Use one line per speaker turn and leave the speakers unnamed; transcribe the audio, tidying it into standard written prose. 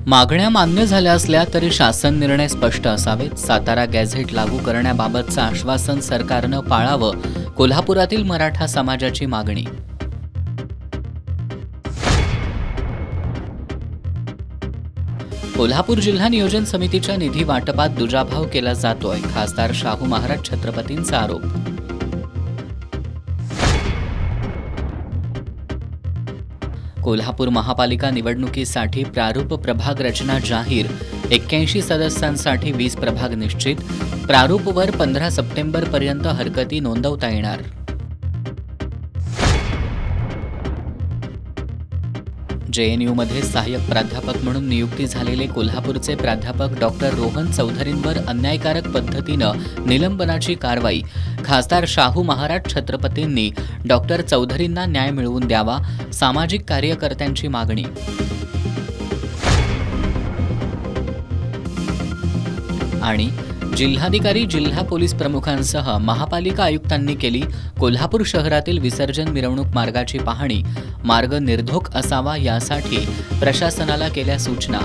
मागण्या मान्य झाल्या असल्या तरी शासन निर्णय स्पष्ट असावेत. सातारा गॅझेट लागू करण्याबाबतचं आश्वासन सरकारनं पाळावं, कोल्हापुरातील मराठा समाजाची मागणी. कोल्हापूर जिल्हा नियोजन समितीच्या निधी वाटपात दुजाभाव केला जातोय, खासदार शाहू महाराज छत्रपतींचा आरोप. कोल्हापूर महापालिका निवडणुकीसाठी प्रारूप प्रभाग रचना जाहीर. 81 सदस्यांसाठी 20 प्रभाग निश्चित. प्रारूपवर 15 सप्टेंबरपर्यंत हरकती नोंदवता येणार. JNUमध्ये सहाय्यक प्राध्यापक म्हणून नियुक्ती झालेले कोल्हापूरचे प्राध्यापक डॉक्टर रोहन चौधरींवर अन्यायकारक पद्धतीनं निलंबनाची कारवाई. खासदार शाहू महाराज छत्रपतींनी डॉक्टर चौधरींना न्याय मिळवून द्यावा, सामाजिक कार्यकर्त्यांची मागणी. आणि जिल्हाधिकारी, जिल्हा पोलीस प्रमुखांसह महापालिका आयुक्तांनी केली कोल्हापूर शहरातील विसर्जन मिरवणूक मार्गाची पाहणी. मार्ग निर्धोक असावा यासाठी प्रशासनाला केल्या सूचना.